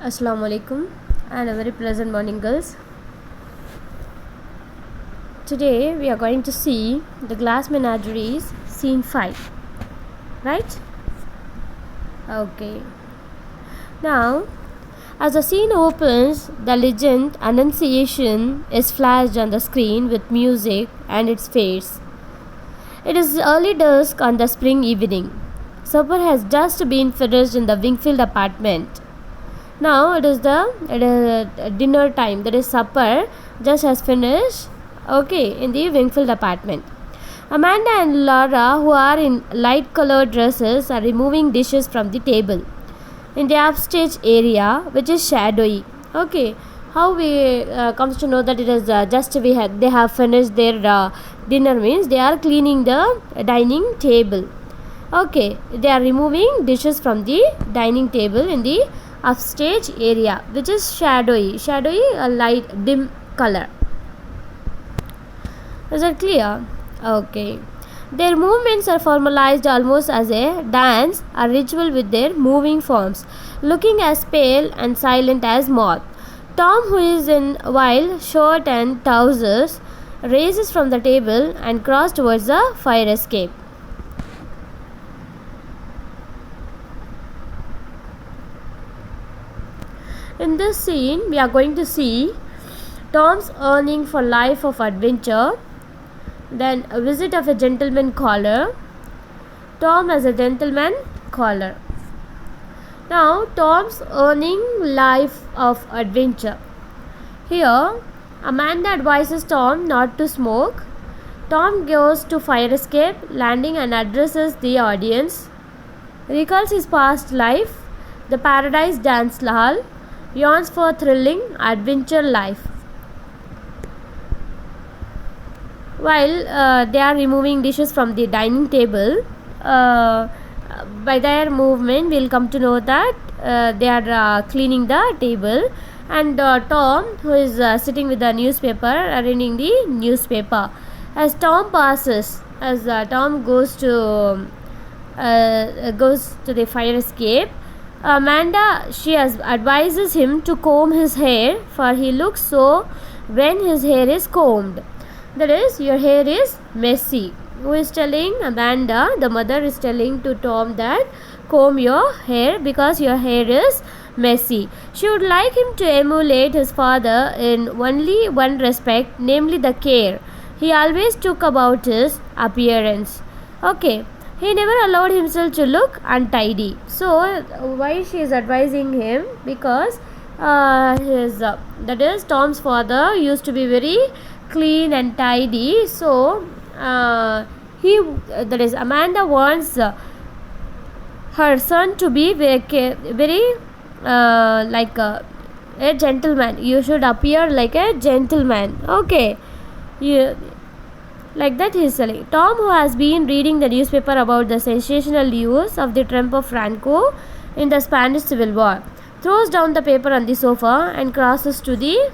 Assalamu alaikum and a very pleasant morning, girls. Today we are going to see the Glass Menageries scene 5, right? Okay. Now, as the scene opens, the legend Annunciation is flashed on the screen with music and its fades. It is early dusk on the spring evening. Supper has just been finished in the Wingfield apartment. Now it is dinner time, that is supper just has finished, okay, in the Wingfield apartment. Amanda and Laura, who are in light colored dresses, are removing dishes from the table in the upstage area, which is shadowy. Okay, how we comes to know that it is they have finished their dinner means they are cleaning the dining table. Okay, they are removing dishes from the dining table in the upstage area, which is shadowy, a light dim color. Is it clear? Okay. Their movements are formalized almost as a dance, a ritual with their moving forms, looking as pale and silent as moth. Tom, who is in wild shirt and trousers, rises from the table and crosses towards the fire escape. In this scene, we are going to see Tom's yearning for life of adventure, then a visit of a gentleman caller. Tom as a gentleman caller. Now, Tom's yearning life of adventure. Here, Amanda advises Tom not to smoke. Tom goes to fire escape, landing and addresses the audience. Recalls his past life, the Paradise Dance Hall, yearns for thrilling adventure life. While they are removing dishes from the dining table, by their movement we'll come to know that they are cleaning the table, and Tom, who is sitting with the newspaper, reading the newspaper. As Tom passes, as Tom goes to the fire escape, Amanda, she advises him to comb his hair, for he looks so when his hair is combed. That is, your hair is messy. Who is telling? Amanda, the mother is telling to Tom that comb your hair because your hair is messy. She would like him to emulate his father in only one respect, namely the care he always took about his appearance. Okay. He never allowed himself to look untidy. So, why she is advising him? Because that is, Tom's father used to be very clean and tidy. So, that is, Amanda wants her son to be very like a gentleman. You should appear like a gentleman. Okay. Like that, he is telling. Tom, who has been reading the newspaper about the sensational news of the triumph of Franco in the Spanish Civil War, throws down the paper on the sofa and crosses to the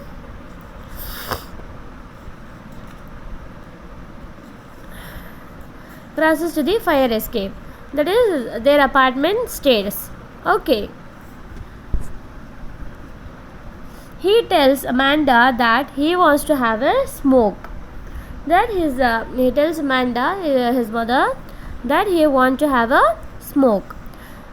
fire escape. That is their apartment stairs. Okay. He tells Amanda that he wants to have a smoke. That he tells Amanda, his mother, that he wants to have a smoke.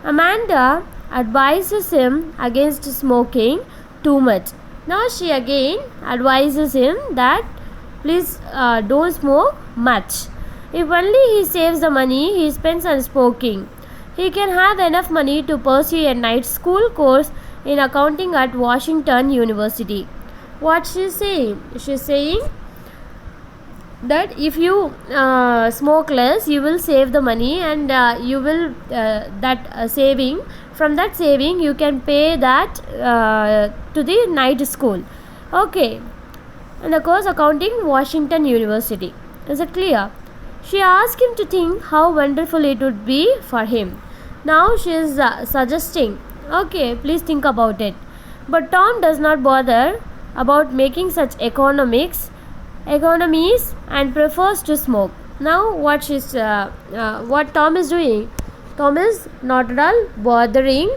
Amanda advises him against smoking too much. Now she again advises him that please don't smoke much. If only he saves the money he spends on smoking, he can have enough money to pursue a night school course in accounting at Washington University. What she is saying? She is saying that if you smoke less, you will save the money, and you will saving, from that saving you can pay that to the night school. Okay, and of course accounting, Washington University. Is it clear? She asked him to think how wonderful it would be for him. Now she is suggesting, okay, please think about it. But Tom does not bother about making such economies and prefers to smoke. Now what Tom is doing? Tom is not at all bothering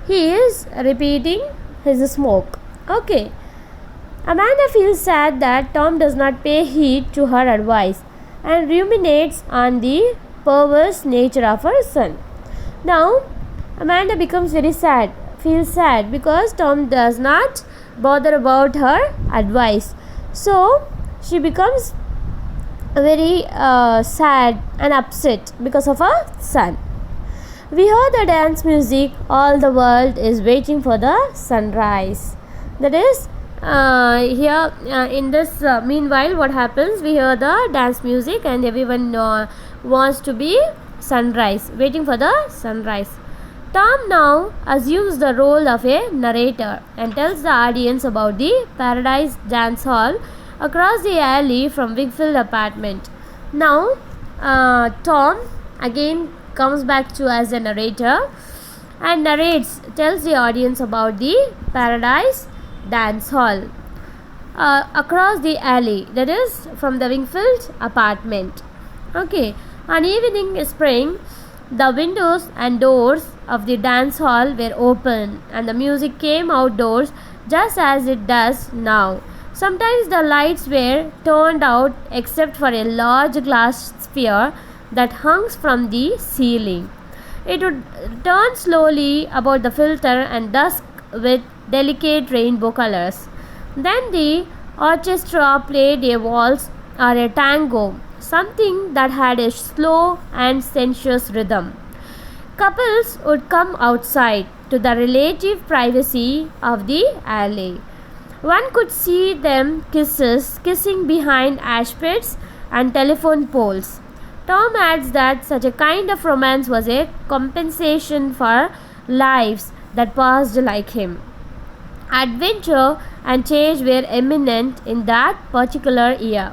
He is repeating his smoke. Okay. Amanda feels sad that Tom does not pay heed to her advice and ruminates on the perverse nature of her son. Now, Amanda becomes very sad, feels sad because Tom does not bother about her advice. So, she becomes very sad and upset because of her son. We hear the dance music, all the world is waiting for the sunrise. That is, here in this meanwhile, what happens? We hear the dance music and everyone wants to be sunrise, waiting for the sunrise. Tom now assumes the role of a narrator and tells the audience about the Paradise Dance Hall across the alley from Wingfield apartment. Now, Tom again comes back to as a narrator and tells the audience about the Paradise Dance Hall across the alley, that is from the Wingfield apartment. Okay, on evening spring, the windows and doors of the dance hall were open and the music came outdoors just as it does now. Sometimes the lights were turned out except for a large glass sphere that hung from the ceiling. It would turn slowly about the filter and dusk with delicate rainbow colors. Then the orchestra played a waltz or a tango, something that had a slow and sensuous rhythm. Couples would come outside to the relative privacy of the alley. One could see them kissing behind ash pits and telephone poles. Tom adds that such a kind of romance was a compensation for lives that passed like him. Adventure and change were imminent in that particular year.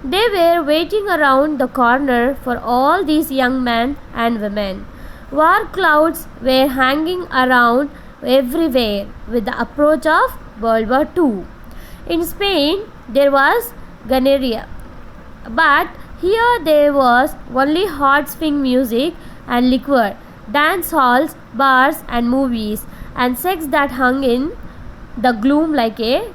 They were waiting around the corner for all these young men and women. War clouds were hanging around everywhere with the approach of World War II. In Spain, there was Guerrilla, but here there was only hot swing music and liquor, dance halls, bars, and movies, and sex that hung in the gloom like a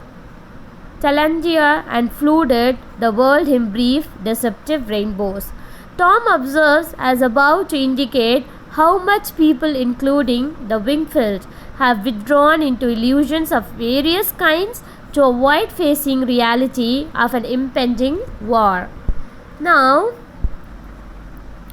Talangia and flooded the world in brief, deceptive rainbows. Tom observes as above to indicate how much people, including the Wingfield, have withdrawn into illusions of various kinds to avoid facing reality of an impending war. Now,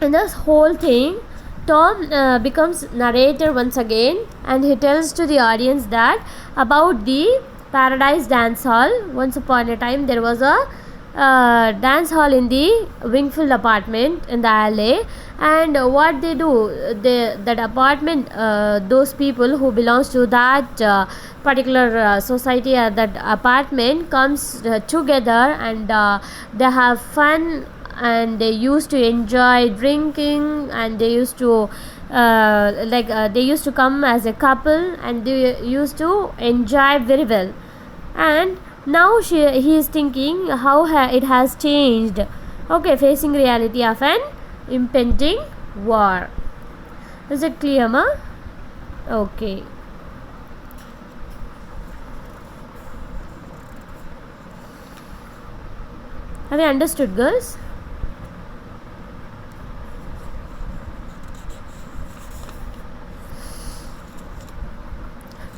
in this whole thing, Tom becomes narrator once again and he tells to the audience that about the Paradise Dance Hall. Once upon a time there was a dance hall in the Wingfield apartment in the alley, and what they do, that apartment, those people who belongs to that particular society at that apartment comes together and they have fun and they used to enjoy drinking and they used to they used to come as a couple and they used to enjoy very well. And now he is thinking how it has changed. Okay, facing reality of an impending war. Is it clear, ma? Okay. Have you understood, girls?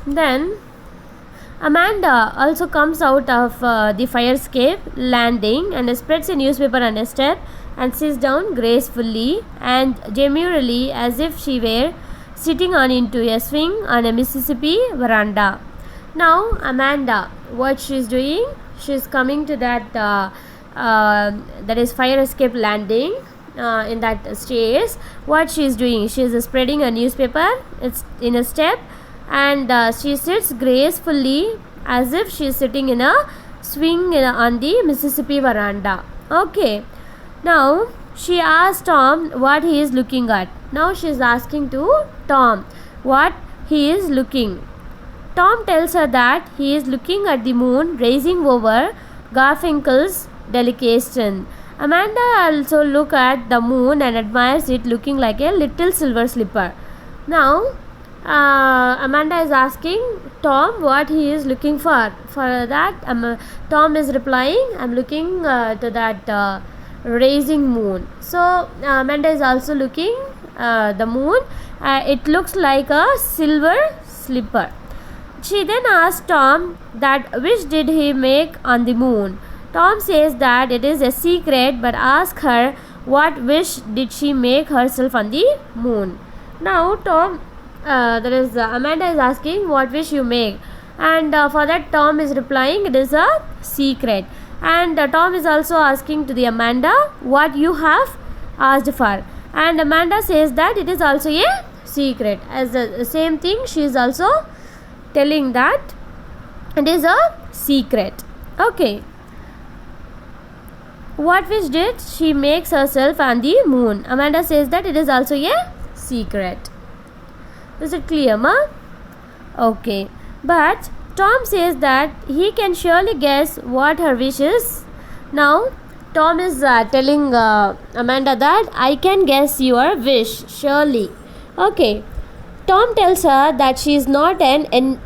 Then Amanda also comes out of the fire escape landing and spreads a newspaper on a step and sits down gracefully and demurely as if she were sitting on into a swing on a Mississippi veranda. Now Amanda, what she is doing? She is coming to that that is fire escape landing. In that stairs, what she is doing? She is spreading a newspaper. It's in a step. And she sits gracefully as if she is sitting in a swing on the Mississippi veranda. Okay. Now she asked Tom what he is looking at. Now she is asking to Tom what he is looking. Tom tells her that he is looking at the moon rising over Garfinkel's delication. Amanda also looks at the moon and admires it looking like a little silver slipper. Now Amanda is asking Tom what he is looking for. For that, Tom is replying, I'm looking to that rising moon. So Amanda is also looking the moon. It looks like a silver slipper. She then asked Tom that wish did he make on the moon. Tom says that it is a secret, but asks her what wish did she make herself on the moon. Now Amanda is asking what wish you make, and for that Tom is replying it is a secret. And Tom is also asking to the Amanda what you have asked for, and Amanda says that it is also a secret. As the same thing, she is also telling that it is a secret. Okay. What wish did she makes herself on the moon? Amanda says that it is also a secret. Is it clear, ma? Okay. But Tom says that he can surely guess what her wish is. Now Tom is telling Amanda that I can guess your wish, surely. Okay. Tom tells her that she is not an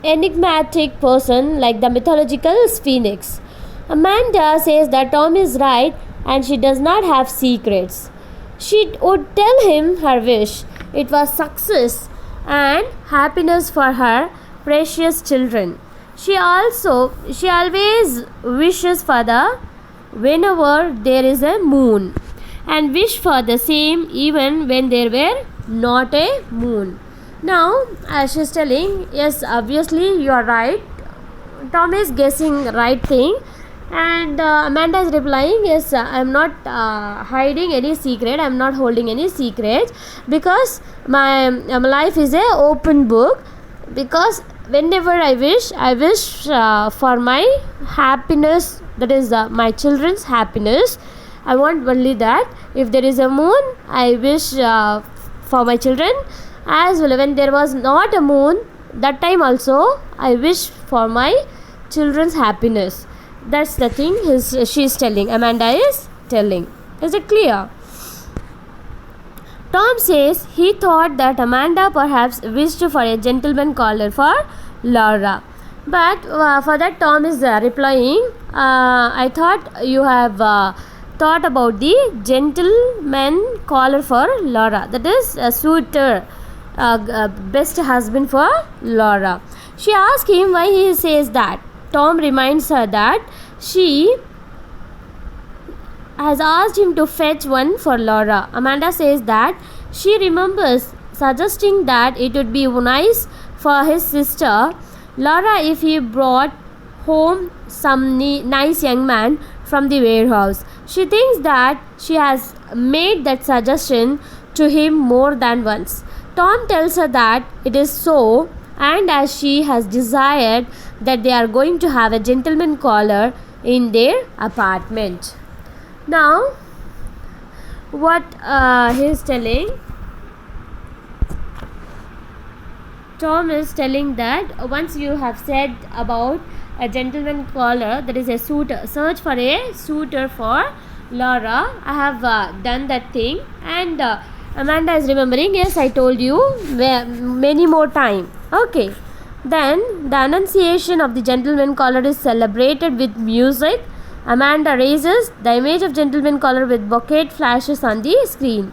enigmatic person like the mythological Phoenix. Amanda says that Tom is right and she does not have secrets. She would tell him her wish. It was success and happiness for her precious children. She always wishes for the whenever there is a moon, and wish for the same even when there were not a moon. Now, as she is telling, yes, obviously you are right. Tom is guessing right thing, and Amanda is replying, yes, I am not hiding any secret. I am not holding any secret, because my life is a open book. Because whenever I wish for my happiness, that is my children's happiness. I want only that. If there is a moon, I wish for my children. As well, when there was not a moon, that time also I wish for my children's happiness. That's the thing she is telling. Amanda is telling. Is it clear? Tom says he thought that Amanda perhaps wished for a gentleman caller for Laura. But for that Tom is replying, I thought you have thought about the gentleman caller for Laura. That is a suitor, best husband for Laura. She asks him why he says that. Tom reminds her that she has asked him to fetch one for Laura. Amanda says that she remembers suggesting that it would be nice for his sister Laura if he brought home some nice young man from the warehouse. She thinks that she has made that suggestion to him more than once. Tom tells her that it is so, and as she has desired that they are going to have a gentleman caller in their apartment. Now, what he is telling, Tom is telling that once you have said about a gentleman caller, that is a suitor, search for a suitor for Laura. I have done that thing, and Amanda is remembering, yes, I told you many more time. Okay. Then the annunciation of the gentleman caller is celebrated with music. Amanda raises the image of gentleman caller with bouquet flashes on the screen.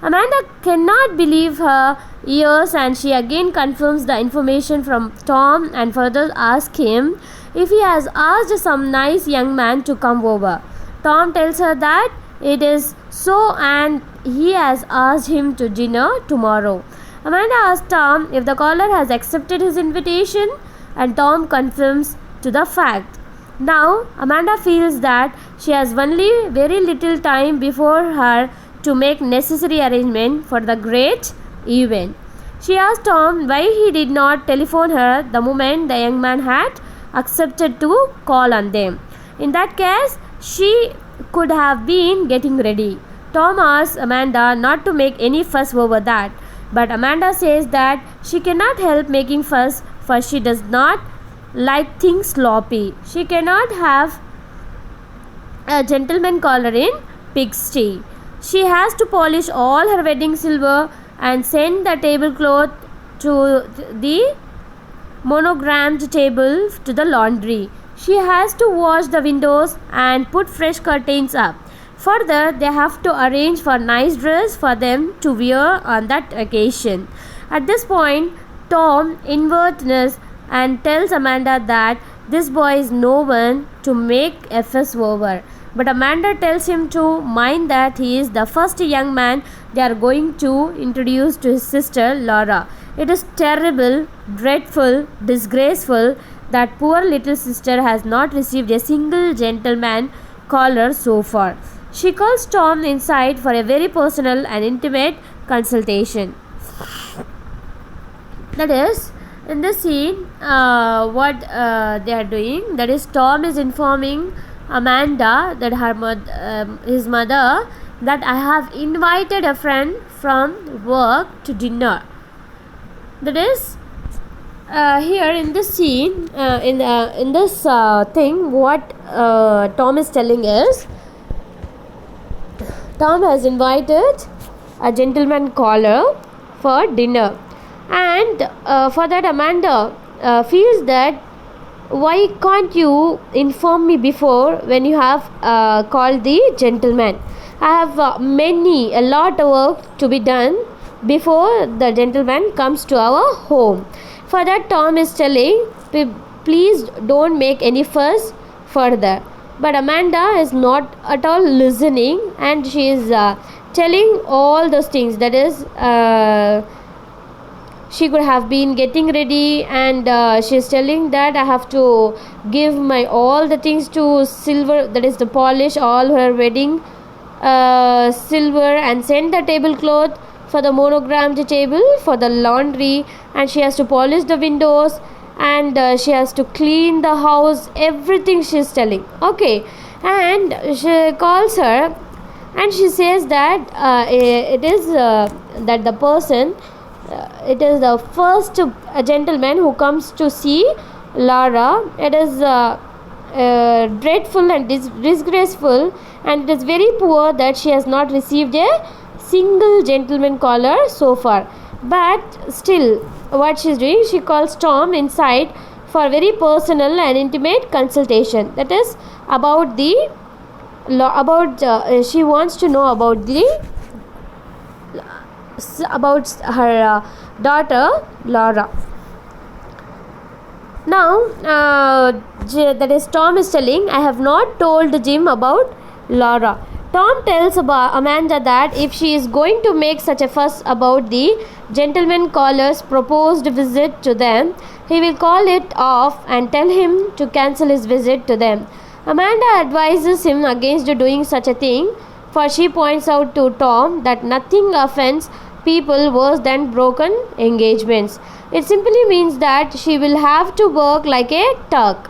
Amanda cannot believe her ears, and she again confirms the information from Tom and further asks him if he has asked some nice young man to come over. Tom tells her that it is so and he has asked him to dinner tomorrow. Amanda asks Tom if the caller has accepted his invitation, and Tom confirms to the fact. Now, Amanda feels that she has only very little time before her to make necessary arrangement for the great event. She asks Tom why he did not telephone her the moment the young man had accepted to call on them. In that case, she could have been getting ready. Tom asks Amanda not to make any fuss over that, but Amanda says that she cannot help making fuss, for she does not like things sloppy. She cannot have a gentleman caller in pigsty. She has to polish all her wedding silver and send the tablecloth to the monogrammed table to the laundry. She has to wash the windows and put fresh curtains up. Further, they have to arrange for nice dress for them to wear on that occasion. At this point, Tom intervenes and tells Amanda that this boy is no one to make a fuss over. But Amanda tells him to mind that he is the first young man they are going to introduce to his sister Laura. It is terrible, dreadful, disgraceful that poor little sister has not received a single gentleman caller so far. She calls Tom inside for a very personal and intimate consultation. That is, in this scene, what they are doing, that is, Tom is informing Amanda that his mother, that I have invited a friend from work to dinner. That is, here in this scene, in this thing, what Tom is telling is, Tom has invited a gentleman caller for dinner, and for that Amanda feels that why can't you inform me before when you have called the gentleman? I have a lot of work to be done before the gentleman comes to our home. For that, Tom is telling, please don't make any fuss further. But Amanda is not at all listening, and she is telling all those things. That is, she could have been getting ready, and she is telling that I have to give my all the things to silver, that is the polish all her wedding silver, and send the tablecloth for the monogrammed table, for the laundry, and she has to polish the windows, and she has to clean the house, everything she is telling. Okay, and she calls her and she says that it is that the person, it is the first gentleman who comes to see Laura. It is dreadful and disgraceful, and it is very poor that she has not received a single gentleman caller so far. But still, what she is doing, she calls Tom inside for very personal and intimate consultation. That is about the she wants to know about her daughter Laura. Now, that is, Tom is telling, I have not told Jim about Laura. Tom tells Amanda that if she is going to make such a fuss about the gentleman caller's proposed visit to them, he will call it off and tell him to cancel his visit to them. Amanda advises him against doing such a thing, for she points out to Tom that nothing offends people worse than broken engagements. It simply means that she will have to work like a Turk.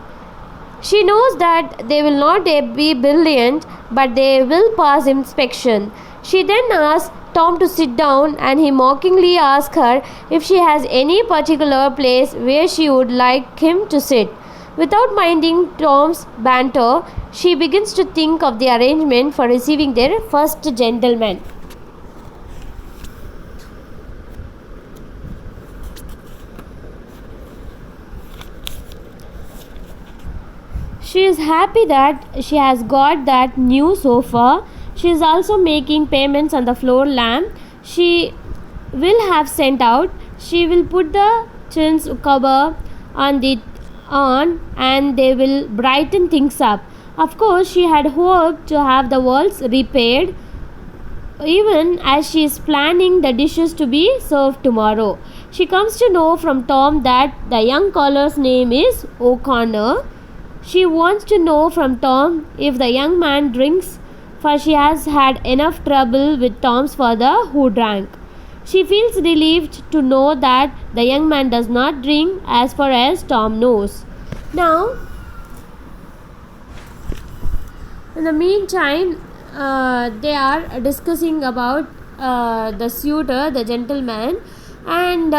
She knows that they will not be brilliant, but they will pass inspection. She then asks Tom to sit down, and he mockingly asks her if she has any particular place where she would like him to sit. Without minding Tom's banter, she begins to think of the arrangement for receiving their first gentleman. She is happy that she has got that new sofa. She is also making payments on the floor lamp she will have sent out. She will put the chintz cover on and they will brighten things up. Of course, she had hoped to have the walls repaired, even as she is planning the dishes to be served tomorrow. She comes to know from Tom that the young caller's name is O'Connor. She wants to know from Tom if the young man drinks, for she has had enough trouble with Tom's father who drank. She feels relieved to know that the young man does not drink as far as Tom knows. Now, in the meantime, they are discussing about the suitor, the gentleman, and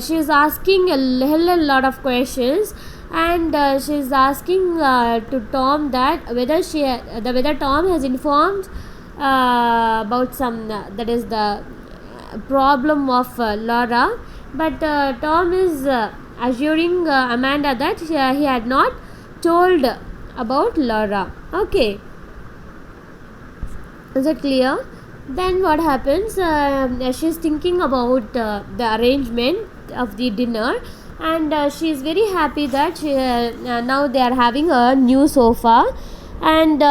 she is asking a lot of questions, and she is asking to Tom that whether Tom has informed about some that is the problem of Laura, But Tom is assuring Amanda that he had not told about Laura. Okay, is it clear? Then what happens? She's thinking about the arrangement of the dinner, and she is very happy that now they are having a new sofa, and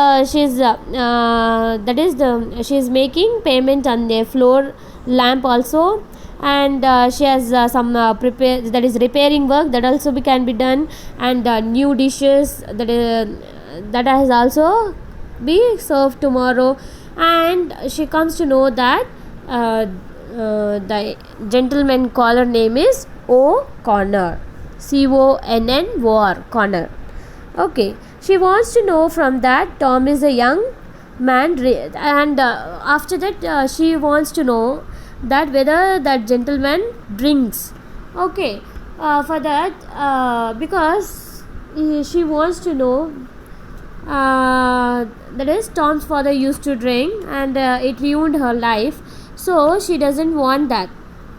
she's making payment on the floor lamp also, and she has some prepare, that is repairing work, that also can be done, and new dishes that has also be served tomorrow. And she comes to know that the gentleman caller name is O'Connor, Connor, Connor. Okay, she wants to know from that Tom is a young man, and after that she wants to know that whether that gentleman drinks. Okay, for that because she wants to know that is Tom's father used to drink, and it ruined her life, so she doesn't want that.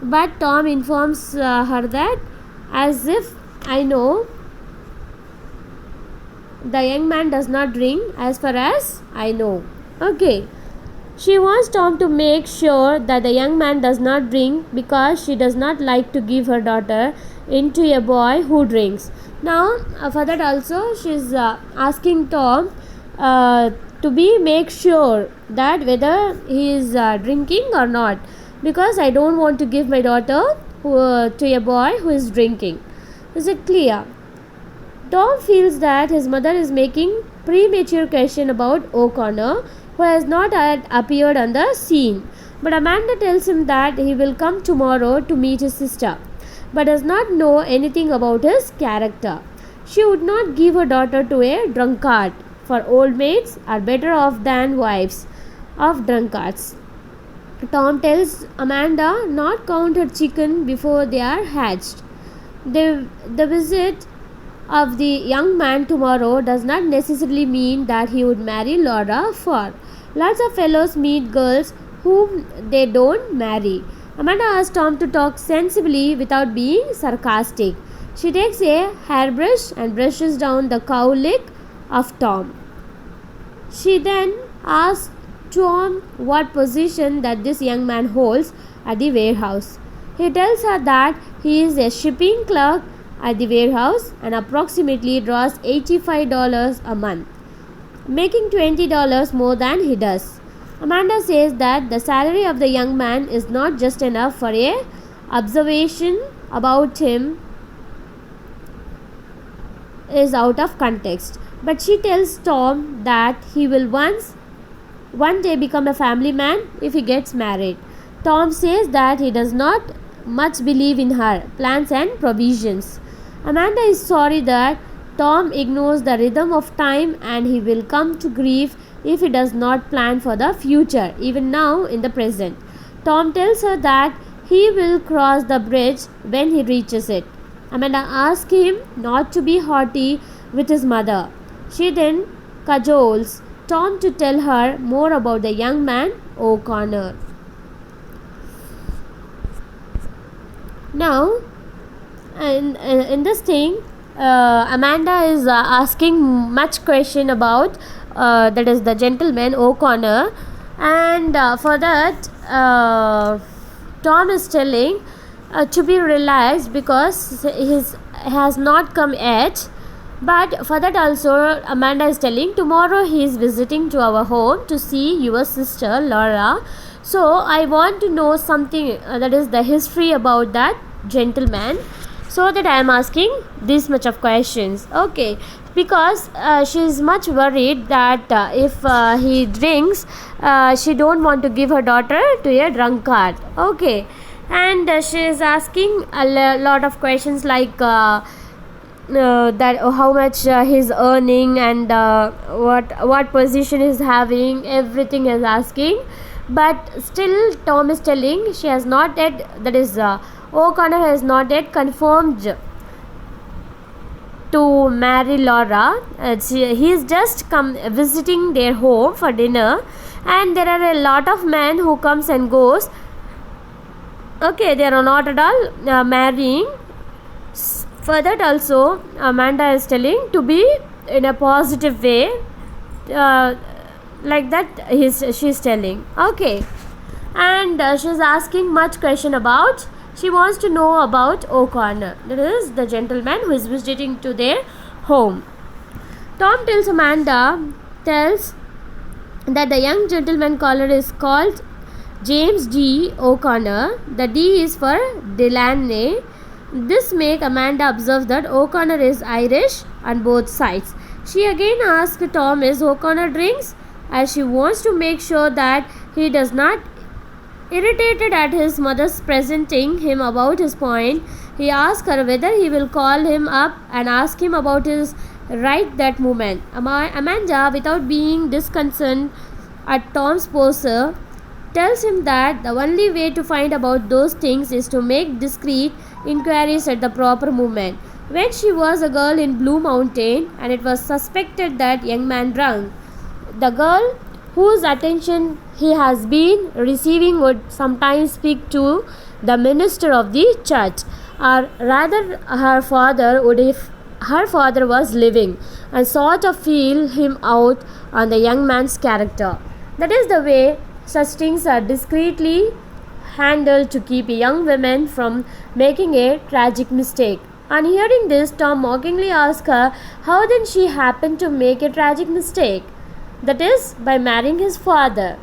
But Tom informs her that, as if I know the young man does not drink as far as I know. Okay, she wants Tom to make sure that the young man does not drink because she does not like to give her daughter into a boy who drinks. Now, for that also, she's asking Tom to be make sure that whether he is drinking or not, because I don't want to give my daughter to a boy who is drinking. Is it clear? Tom feels that his mother is making premature question about O'Connor, who has not yet appeared on the scene. But Amanda tells him that he will come tomorrow to meet his sister, but does not know anything about his character. She would not give her daughter to a drunkard, for old maids are better off than wives of drunkards. Tom tells Amanda not count her chicken before they are hatched. The visit of the young man tomorrow does not necessarily mean that he would marry Laura, for lots of fellows meet girls whom they don't marry. Amanda asks Tom to talk sensibly without being sarcastic. She takes a hairbrush and brushes down the cowlick of Tom. She then asks Tom what position that this young man holds at the warehouse. He tells her that he is a shipping clerk at the warehouse and approximately draws $85 a month, making $20 more than he does. Amanda says that the salary of the young man is not just enough for a observation about him is out of context, but she tells Tom that he will one day become a family man if he gets married. Tom says that he does not much believe in her plans and provisions. Amanda is sorry that Tom ignores the rhythm of time, and he will come to grief if he does not plan for the future, even now in the present. Tom tells her that he will cross the bridge when he reaches it. Amanda asks him not to be haughty with his mother. She then cajoles Tom to tell her more about the young man O'Connor. Now, in this thing, Amanda is asking much question about that is the gentleman O'Connor, and for that Tom is telling to be relaxed because he has not come yet. But for that also Amanda is telling tomorrow he is visiting to our home to see your sister Laura, so I want to know something that is the history about that gentleman, so that I am asking this much of questions. Okay, because she is much worried that if he drinks, she don't want to give her daughter to a drunkard. Okay, and she is asking a lot of questions like that how much he's earning, and what position he's having, everything is asking. But still Tom is telling she has not yet, that is O'Connor has not yet confirmed to marry Laura. He is just come visiting their home for dinner, and there are a lot of men who comes and goes Okay, they are not at all marrying. For that also, Amanda is telling to be in a positive way, uh, like that she's telling. Okay, and she's asking much question about. She wants to know about O'Connor. That is the gentleman who is visiting to their home. Tom tells Amanda tells that the young gentleman caller is called James D. O'Connor. The D is for Delaney. This make Amanda observe that O'Connor is Irish on both sides. She again asks Tom is O'Connor drinks, as she wants to make sure that he does not. Irritated at his mother's presenting him about his point, he asks her whether he will call him up and ask him about his right that moment. Amanda, without being disconcerted at Tom's pose, tells him that the only way to find about those things is to make discreet inquiries at the proper moment. When she was a girl in Blue Mountain and it was suspected that young man drunk, the girl whose attention he has been receiving would sometimes speak to the minister of the church, or rather her father would if her father was living, and sort of feel him out on the young man's character. That is the way such things are discreetly handled to keep young women from making a tragic mistake. On hearing this, Tom mockingly asks her how then she happened to make a tragic mistake. That is, by marrying his father.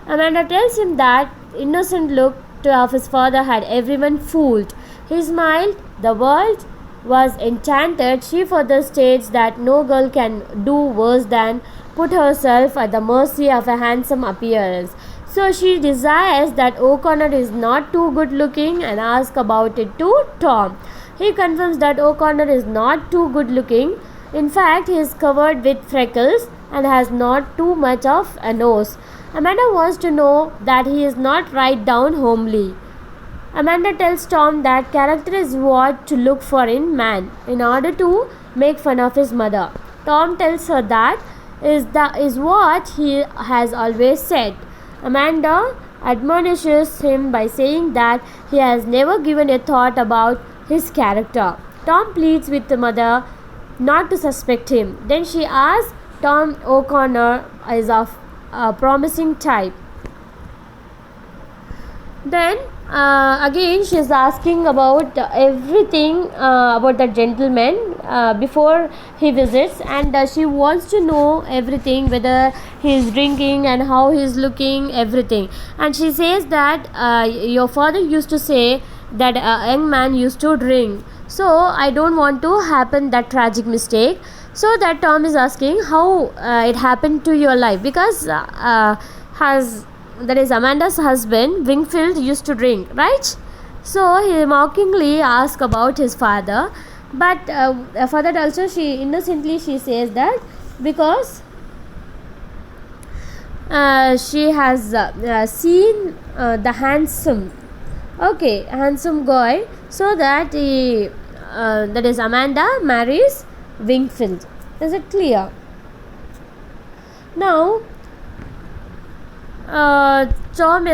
Amanda tells him that innocent look of his father had everyone fooled. He smiled. The world was enchanted. She further states that no girl can do worse than put herself at the mercy of a handsome appearance. So she desires that O'Connor is not too good looking and asks about it to Tom. He confirms that O'Connor is not too good looking. In fact, he is covered with freckles and has not too much of a nose. Amanda wants to know that he is not right down homely. Amanda tells Tom that character is what to look for in man in order to make fun of his mother. Tom tells her that is what he has always said. Amanda admonishes him by saying that he has never given a thought about his character. Tom pleads with the mother not to suspect him. Then she asks Tom O'Connor is of a promising type. Then again she is asking about everything about the gentleman before he visits, and she wants to know everything, whether he is drinking and how he is looking, everything. And she says that your father used to say that a young man used to drink, so I don't want to happen that tragic mistake. So that Tom is asking how it happened to your life, because has that is Amanda's husband Wingfield used to drink, right? So he mockingly asks about his father, but for that also she innocently she says that because she has seen the handsome guy, so that that is Amanda marries Wingfield. Is it clear? Now Tom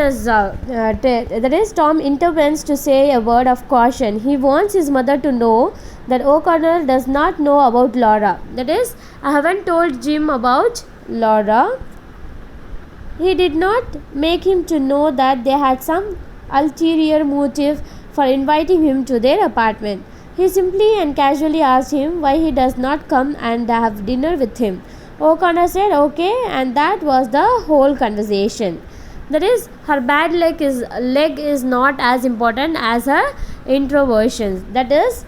intervenes to say a word of caution. He wants his mother to know that O'Connor does not know about Laura. That is, I haven't told Jim about Laura. He did not make him to know that they had some ulterior motive for inviting him to their apartment. He simply and casually asked him why he does not come and have dinner with him. O'Connor said okay, and that was the whole conversation. That is, her bad leg is not as important as her introversion. That is,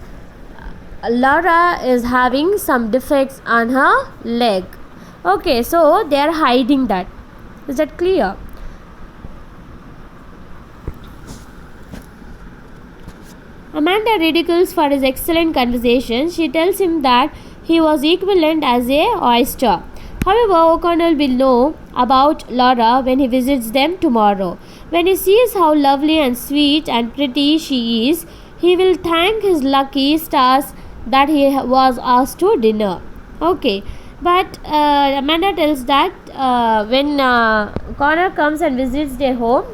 Laura is having some defects on her leg. Okay, so they are hiding that. Is that clear? Amanda ridicules for his excellent conversation. She tells him that he was equivalent as a oyster. However, O'Connell will know about Laura when he visits them tomorrow. When he sees how lovely and sweet and pretty she is, he will thank his lucky stars that he was asked to dinner. Okay, but Amanda tells that when Connor comes and visits their home.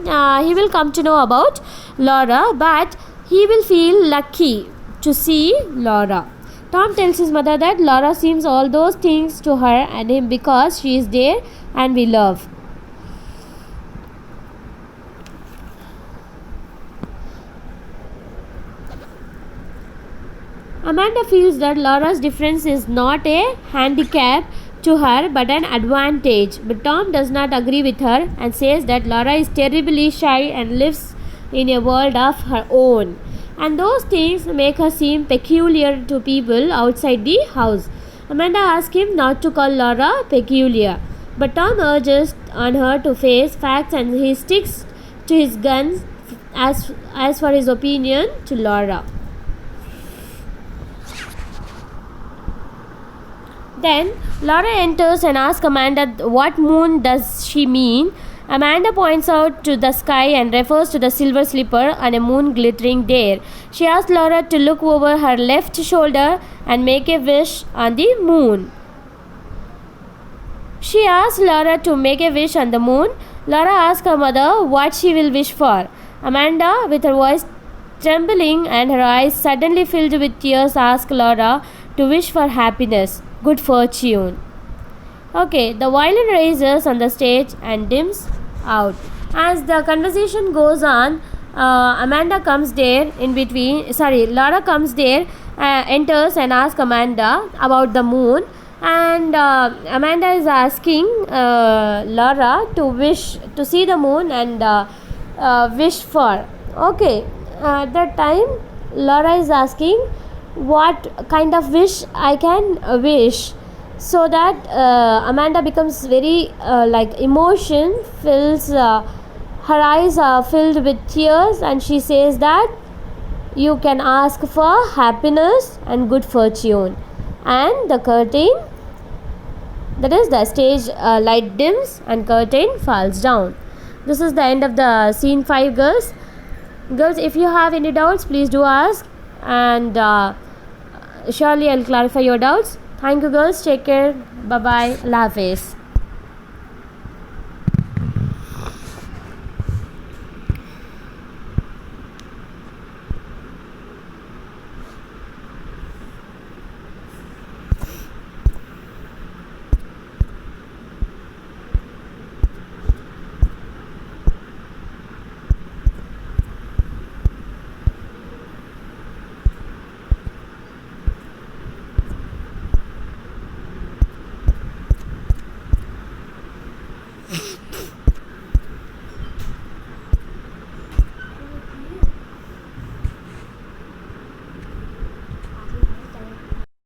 He will come to know about Laura, but he will feel lucky to see Laura. Tom tells his mother that Laura seems all those things to her and him because she is there and we love. Amanda feels that Laura's difference is not a handicap to her but an advantage. But Tom does not agree with her and says that Laura is terribly shy and lives in a world of her own. And those things make her seem peculiar to people outside the house. Amanda asks him not to call Laura peculiar. But Tom urges on her to face facts and he sticks to his guns as for his opinion to Laura. Then Laura enters and asks Amanda what moon does she mean. Amanda points out to the sky and refers to the silver slipper and a moon glittering there. She asks Laura to look over her left shoulder and make a wish on the moon. She asks Laura to make a wish on the moon. Laura asks her mother what she will wish for. Amanda, with her voice trembling and her eyes suddenly filled with tears, asks Laura to wish for happiness, good fortune. Okay, the violin raises on the stage and dims out. As the conversation goes on, Amanda comes there in between. Laura comes there, enters and asks Amanda about the moon. And Amanda is asking Laura to wish to see the moon and wish for. Okay, at that time, Laura is asking what kind of wish I can wish, so that Amanda becomes very emotion fills her eyes are filled with tears and she says that you can ask for happiness and good fortune. And the curtain, that is the stage light dims and curtain falls down. This is the end of the scene 5, girls. Girls, if you have any doubts, please do ask and surely I'll clarify your doubts. Thank you, girls. Take care. Bye bye. Allah Hafiz.